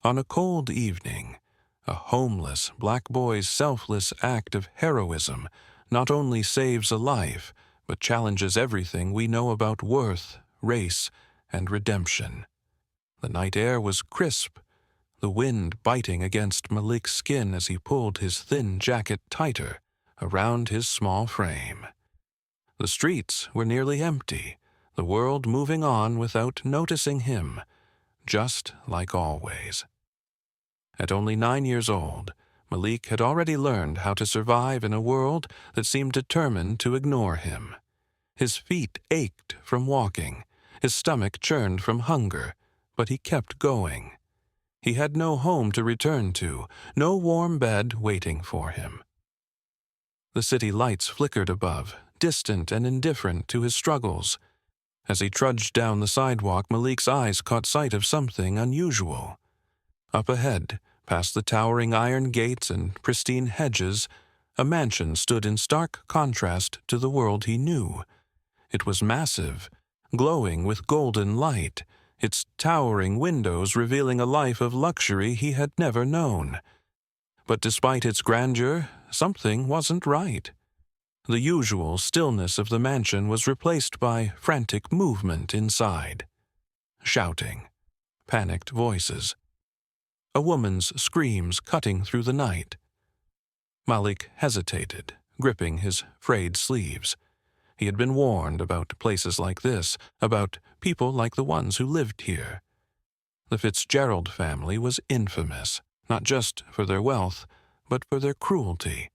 On a cold evening, a homeless black boy's selfless act of heroism not only saves a life, but challenges everything we know about worth, race, and redemption. The night air was crisp, the wind biting against Malik's skin as he pulled his thin jacket tighter around his small frame. The streets were nearly empty, the world moving on without noticing him, just like always. At only 9 years old, Malik had already learned how to survive in a world that seemed determined to ignore him. His feet ached from walking, his stomach churned from hunger, but he kept going. He had no home to return to, no warm bed waiting for him. The city lights flickered above, distant and indifferent to his struggles. As he trudged down the sidewalk, Malik's eyes caught sight of something unusual. Up ahead, past the towering iron gates and pristine hedges, a mansion stood in stark contrast to the world he knew. It was massive, glowing with golden light, its towering windows revealing a life of luxury he had never known. But despite its grandeur, something wasn't right. The usual stillness of the mansion was replaced by frantic movement inside. Shouting, panicked voices, a woman's screams cutting through the night. Malik hesitated, gripping his frayed sleeves. He had been warned about places like this, about people like the ones who lived here. The Fitzgerald family was infamous, not just for their wealth, but for their cruelty.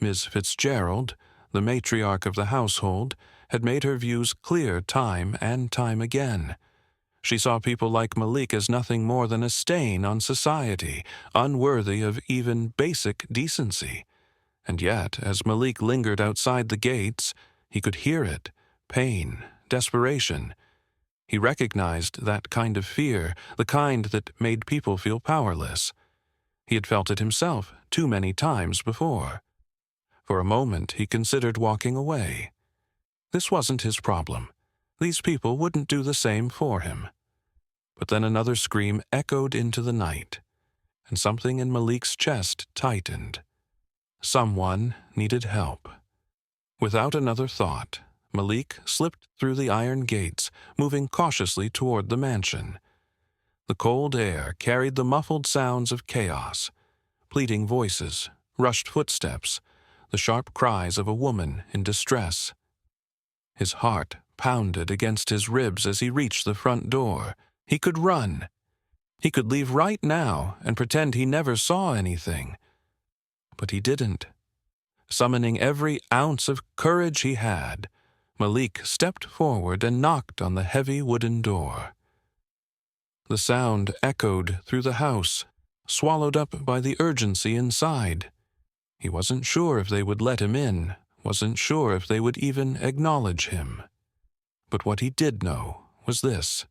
Miss Fitzgerald, the matriarch of the household, had made her views clear time and time again. She saw people like Malik as nothing more than a stain on society, unworthy of even basic decency. And yet, as Malik lingered outside the gates, he could hear it, pain, desperation. He recognized that kind of fear, the kind that made people feel powerless. He had felt it himself too many times before. For a moment, he considered walking away. This wasn't his problem. These people wouldn't do the same for him. But then another scream echoed into the night, and something in Malik's chest tightened. Someone needed help. Without another thought, Malik slipped through the iron gates, moving cautiously toward the mansion. The cold air carried the muffled sounds of chaos, pleading voices, rushed footsteps, the sharp cries of a woman in distress. His heart pounded against his ribs as he reached the front door. He could run. He could leave right now and pretend he never saw anything. But he didn't. Summoning every ounce of courage he had, Malik stepped forward and knocked on the heavy wooden door. The sound echoed through the house, swallowed up by the urgency inside. He wasn't sure if they would let him in, wasn't sure if they would even acknowledge him. But what he did know was this.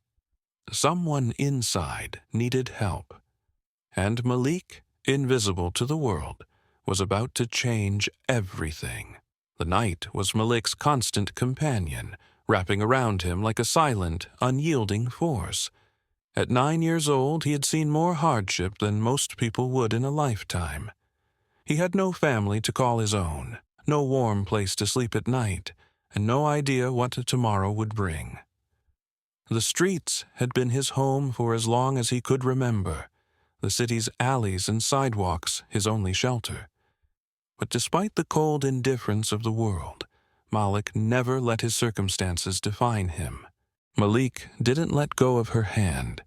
Someone inside needed help. And Malik, invisible to the world, was about to change everything. The night was Malik's constant companion, wrapping around him like a silent, unyielding force. At 9 years old, he had seen more hardship than most people would in a lifetime. He had no family to call his own, no warm place to sleep at night, and no idea what tomorrow would bring. The streets had been his home for as long as he could remember, the city's alleys and sidewalks his only shelter. But despite the cold indifference of the world, Malik never let his circumstances define him. Malik didn't let go of her hand.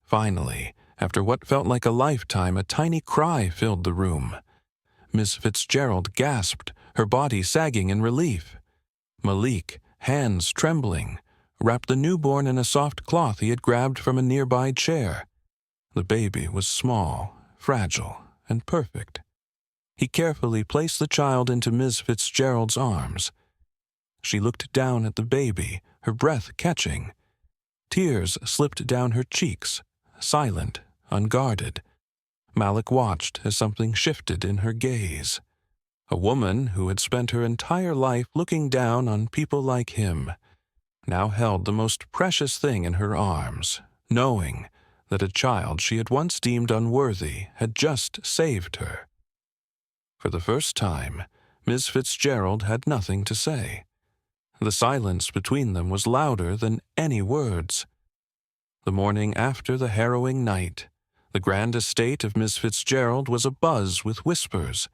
Finally, after what felt like a lifetime, a tiny cry filled the room. Miss Fitzgerald gasped, her body sagging in relief. Malik, hands trembling, wrapped the newborn in a soft cloth he had grabbed from a nearby chair. The baby was small, fragile, and perfect. He carefully placed the child into Miss Fitzgerald's arms. She looked down at the baby, her breath catching. Tears slipped down her cheeks, silent, unguarded. Malik watched as something shifted in her gaze. A woman who had spent her entire life looking down on people like him now held the most precious thing in her arms, knowing that a child she had once deemed unworthy had just saved her. For the first time, Miss Fitzgerald had nothing to say. The silence between them was louder than any words. The morning after the harrowing night, the grand estate of Miss Fitzgerald was abuzz with whispers.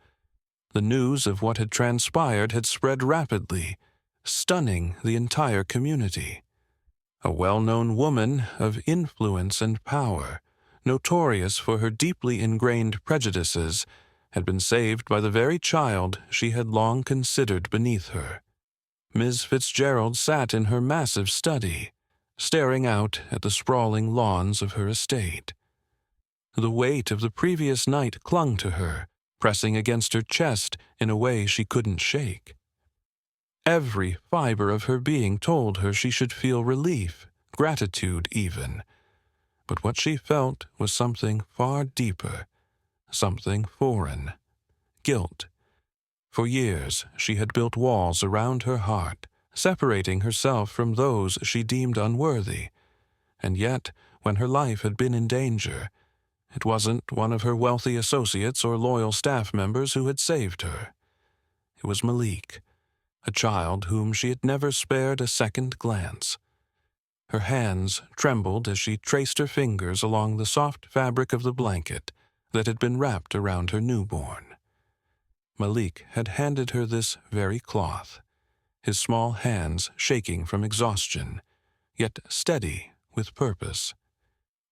The news of what had transpired had spread rapidly, stunning the entire community. A well-known woman of influence and power, notorious for her deeply ingrained prejudices, had been saved by the very child she had long considered beneath her. Miss Fitzgerald sat in her massive study, staring out at the sprawling lawns of her estate. The weight of the previous night clung to her, pressing against her chest in a way she couldn't shake. Every fiber of her being told her she should feel relief, gratitude even. But what she felt was something far deeper, something foreign. Guilt. For years she had built walls around her heart, separating herself from those she deemed unworthy. And yet, when her life had been in danger, it wasn't one of her wealthy associates or loyal staff members who had saved her. It was Malik, a child whom she had never spared a second glance. Her hands trembled as she traced her fingers along the soft fabric of the blanket that had been wrapped around her newborn. Malik had handed her this very cloth, his small hands shaking from exhaustion, yet steady with purpose.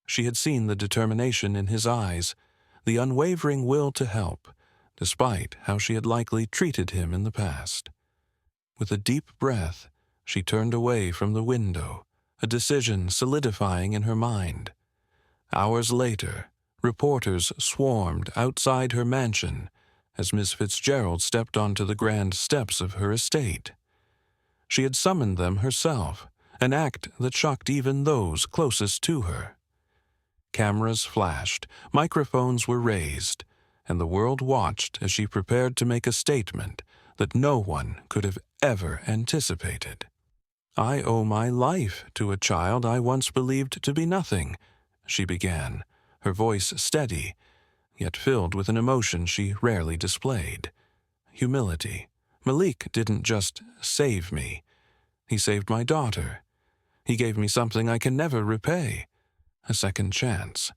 She had seen the determination in his eyes, the unwavering will to help, despite how she had likely treated him in the past. With a deep breath, she turned away from the window, a decision solidifying in her mind. Hours later, reporters swarmed outside her mansion as Miss Fitzgerald stepped onto the grand steps of her estate. She had summoned them herself, an act that shocked even those closest to her. Cameras flashed, microphones were raised, and the world watched as she prepared to make a statement that no one could have ever anticipated. "I owe my life to a child I once believed to be nothing," she began, her voice steady, yet filled with an emotion she rarely displayed. Humility. Malik didn't just save me. He saved my daughter. He gave me something I can never repay. A second chance.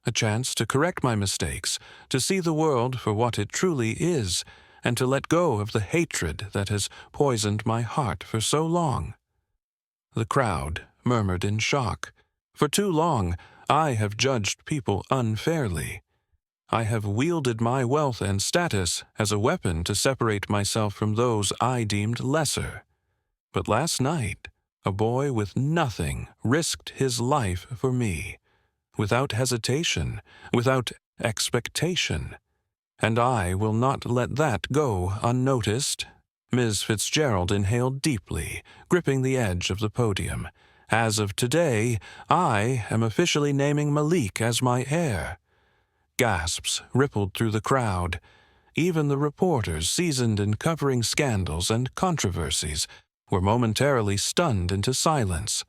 A chance to correct my mistakes, to see the world for what it truly is, and to let go of the hatred that has poisoned my heart for so long. The crowd murmured in shock. For too long, I have judged people unfairly. I have wielded my wealth and status as a weapon to separate myself from those I deemed lesser. But last night, a boy with nothing risked his life for me, without hesitation, without expectation. And I will not let that go unnoticed. Ms. Fitzgerald inhaled deeply, gripping the edge of the podium. As of today, I am officially naming Malik as my heir. Gasps rippled through the crowd. Even the reporters, seasoned in covering scandals and controversies, were momentarily stunned into silence.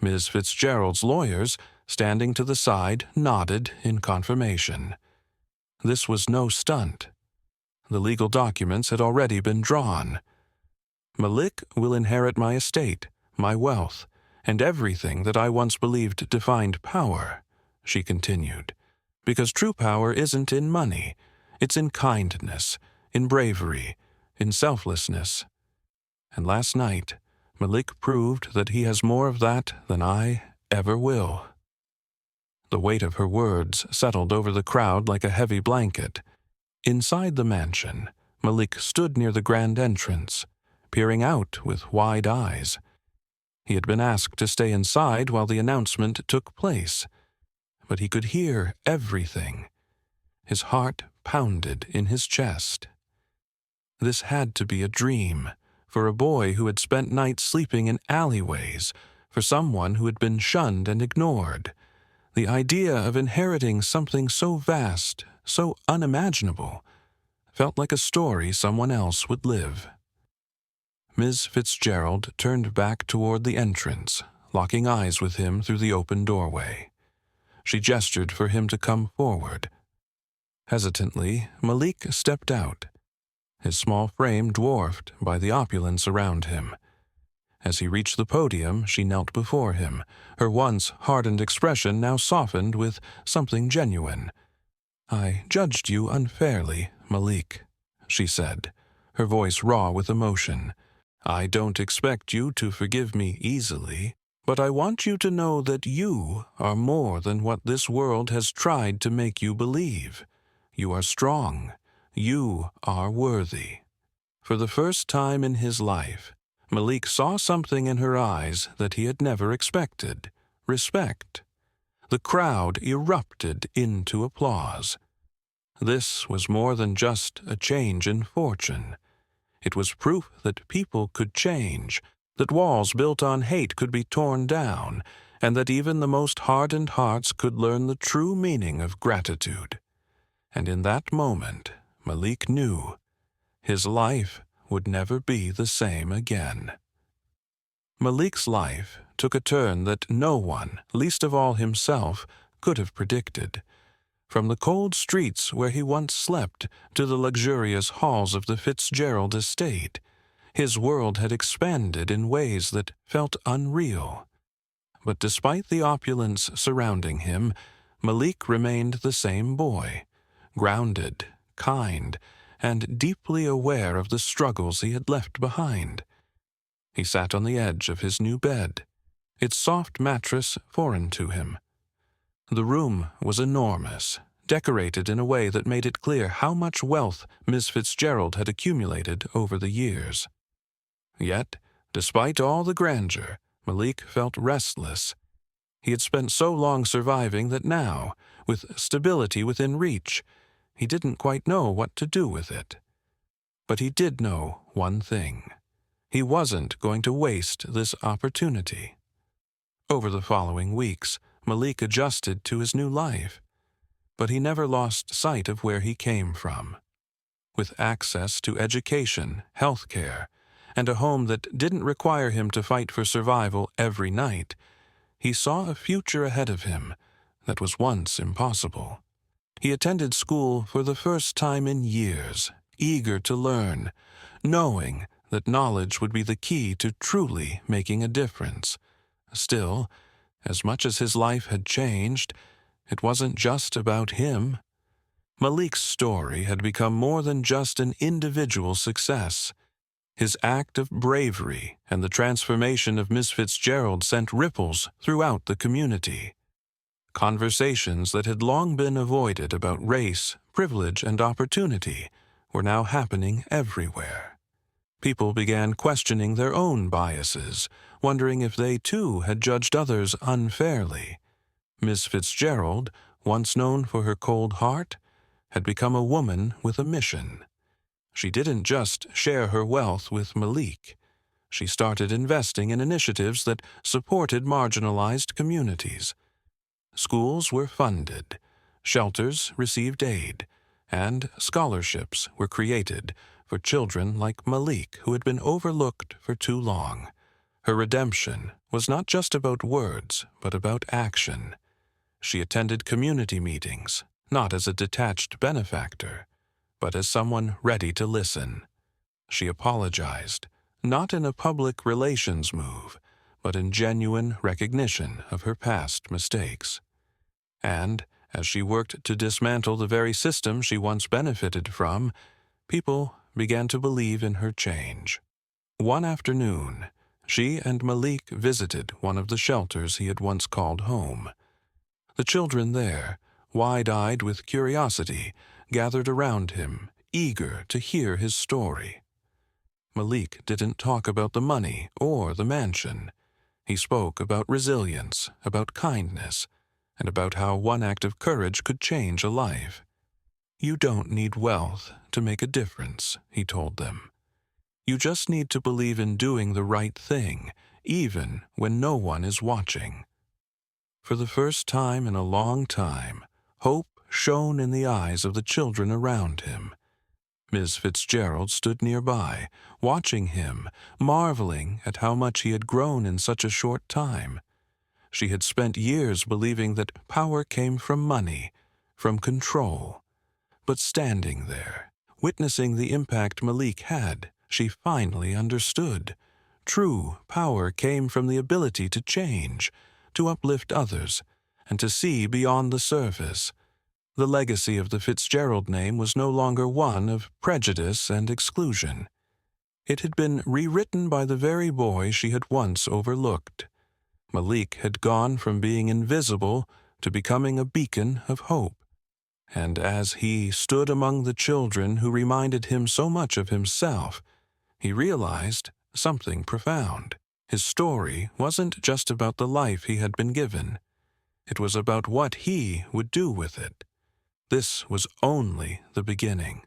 Ms. Fitzgerald's lawyers, standing to the side, nodded in confirmation. This was no stunt. The legal documents had already been drawn. Malik will inherit my estate, my wealth, and everything that I once believed defined power, she continued, because true power isn't in money. It's in kindness, in bravery, in selflessness. And last night, Malik proved that he has more of that than I ever will. The weight of her words settled over the crowd like a heavy blanket. Inside the mansion, Malik stood near the grand entrance, peering out with wide eyes. He had been asked to stay inside while the announcement took place, but he could hear everything. His heart pounded in his chest. This had to be a dream, for a boy who had spent nights sleeping in alleyways, for someone who had been shunned and ignored. The idea of inheriting something so vast, so unimaginable, felt like a story someone else would live. Ms. Fitzgerald turned back toward the entrance, locking eyes with him through the open doorway. She gestured for him to come forward. Hesitantly, Malik stepped out, his small frame dwarfed by the opulence around him. As he reached the podium, she knelt before him, her once hardened expression now softened with something genuine. "I judged you unfairly, Malik," she said, her voice raw with emotion. "I don't expect you to forgive me easily, but I want you to know that you are more than what this world has tried to make you believe. You are strong. You are worthy." For the first time in his life, Malik saw something in her eyes that he had never expected: respect. The crowd erupted into applause. This was more than just a change in fortune. It was proof that people could change, that walls built on hate could be torn down, and that even the most hardened hearts could learn the true meaning of gratitude. And in that moment, Malik knew his life would never be the same again. Malik's life took a turn that no one, least of all himself, could have predicted. From the cold streets where he once slept to the luxurious halls of the Fitzgerald estate, his world had expanded in ways that felt unreal. But despite the opulence surrounding him, Malik remained the same boy, grounded, kind, and deeply aware of the struggles he had left behind. He sat on the edge of his new bed, its soft mattress foreign to him. The room was enormous, decorated in a way that made it clear how much wealth Miss Fitzgerald had accumulated over the years. Yet, despite all the grandeur, Malik felt restless. He had spent so long surviving that now, with stability within reach, he didn't quite know what to do with it. But he did know one thing. He wasn't going to waste this opportunity. Over the following weeks, Malik adjusted to his new life, but he never lost sight of where he came from. With access to education, health care, and a home that didn't require him to fight for survival every night, he saw a future ahead of him that was once impossible. He attended school for the first time in years, eager to learn, knowing that knowledge would be the key to truly making a difference. Still, as much as his life had changed, it wasn't just about him. Malik's story had become more than just an individual success. His act of bravery and the transformation of Miss Fitzgerald sent ripples throughout the community. Conversations that had long been avoided about race, privilege, and opportunity were now happening everywhere. People began questioning their own biases, wondering if they too had judged others unfairly. Miss Fitzgerald, once known for her cold heart, had become a woman with a mission. She didn't just share her wealth with Malik. She started investing in initiatives that supported marginalized communities. Schools were funded, shelters received aid, and scholarships were created for children like Malik who had been overlooked for too long. Her redemption was not just about words, but about action. She attended community meetings, not as a detached benefactor, but as someone ready to listen. She apologized, not in a public relations move, but in genuine recognition of her past mistakes. And, as she worked to dismantle the very system she once benefited from, people began to believe in her change. One afternoon, she and Malik visited one of the shelters he had once called home. The children there, wide-eyed with curiosity, gathered around him, eager to hear his story. Malik didn't talk about the money or the mansion. He spoke about resilience, about kindness, and about how one act of courage could change a life. "You don't need wealth to make a difference," he told them. "You just need to believe in doing the right thing, even when no one is watching." For the first time in a long time, hope shone in the eyes of the children around him. Miss Fitzgerald stood nearby, watching him, marveling at how much he had grown in such a short time. She had spent years believing that power came from money, from control. But standing there, witnessing the impact Malik had, she finally understood. True power came from the ability to change, to uplift others, and to see beyond the surface. The legacy of the Fitzgerald name was no longer one of prejudice and exclusion. It had been rewritten by the very boy she had once overlooked. Malik had gone from being invisible to becoming a beacon of hope. And as he stood among the children who reminded him so much of himself, he realized something profound. His story wasn't just about the life he had been given. It was about what he would do with it. This was only the beginning.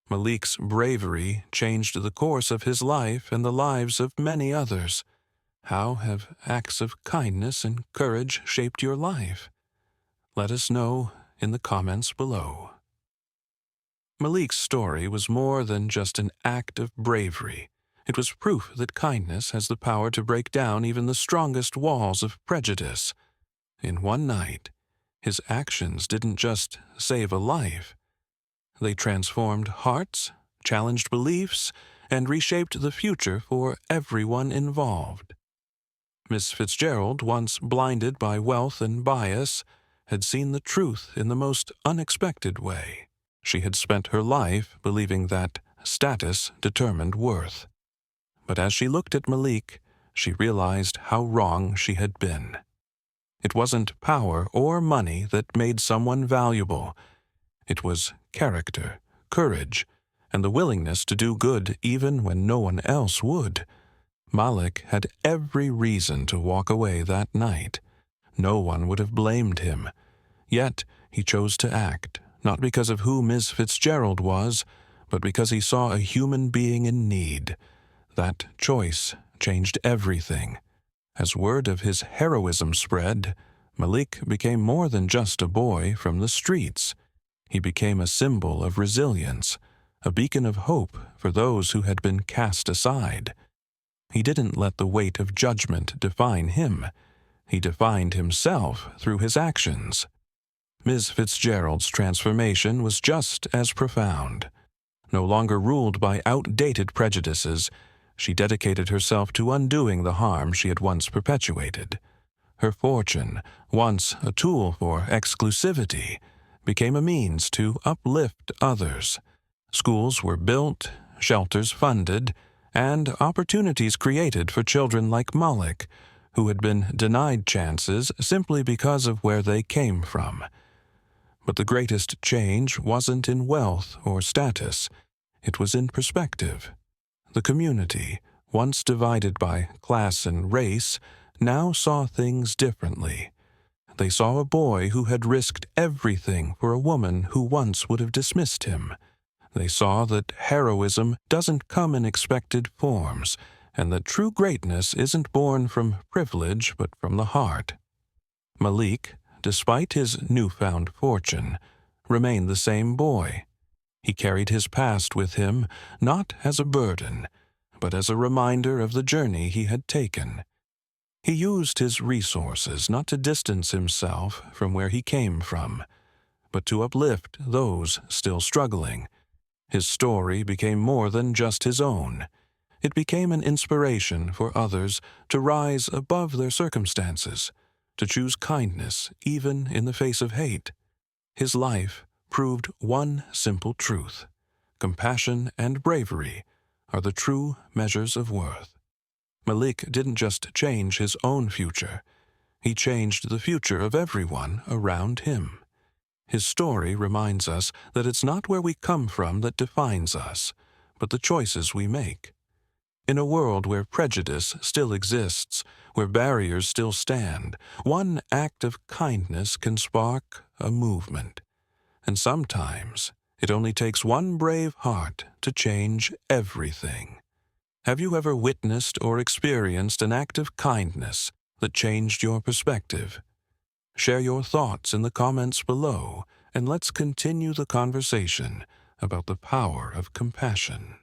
Malik's bravery changed the course of his life and the lives of many others. How have acts of kindness and courage shaped your life? Let us know in the comments below. Malik's story was more than just an act of bravery. It was proof that kindness has the power to break down even the strongest walls of prejudice. In one night, his actions didn't just save a life. They transformed hearts, challenged beliefs, and reshaped the future for everyone involved. Miss Fitzgerald, once blinded by wealth and bias, had seen the truth in the most unexpected way. She had spent her life believing that status determined worth. But as she looked at Malik, she realized how wrong she had been. It wasn't power or money that made someone valuable. It was character, courage, and the willingness to do good even when no one else would. Malik had every reason to walk away that night. No one would have blamed him. Yet he chose to act, not because of who Miss Fitzgerald was, but because he saw a human being in need. That choice changed everything. As word of his heroism spread, Malik became more than just a boy from the streets. He became a symbol of resilience, a beacon of hope for those who had been cast aside. He didn't let the weight of judgment define him. He defined himself through his actions. Ms. Fitzgerald's transformation was just as profound. No longer ruled by outdated prejudices, she dedicated herself to undoing the harm she had once perpetuated. Her fortune, once a tool for exclusivity, became a means to uplift others. Schools were built, shelters funded, and opportunities created for children like Malik, who had been denied chances simply because of where they came from. But the greatest change wasn't in wealth or status. It was in perspective. The community, once divided by class and race, now saw things differently. They saw a boy who had risked everything for a woman who once would have dismissed him. They saw that heroism doesn't come in expected forms, and that true greatness isn't born from privilege but from the heart. Malik, despite his newfound fortune, remained the same boy. He carried his past with him, not as a burden, but as a reminder of the journey he had taken. He used his resources not to distance himself from where he came from, but to uplift those still struggling. His story became more than just his own. It became an inspiration for others to rise above their circumstances, to choose kindness even in the face of hate. His life proved one simple truth: compassion and bravery are the true measures of worth. Malik didn't just change his own future, he changed the future of everyone around him. His story reminds us that it's not where we come from that defines us, but the choices we make. In a world where prejudice still exists, where barriers still stand, one act of kindness can spark a movement. And sometimes it only takes one brave heart to change everything. Have you ever witnessed or experienced an act of kindness that changed your perspective? Share your thoughts in the comments below, and let's continue the conversation about the power of compassion.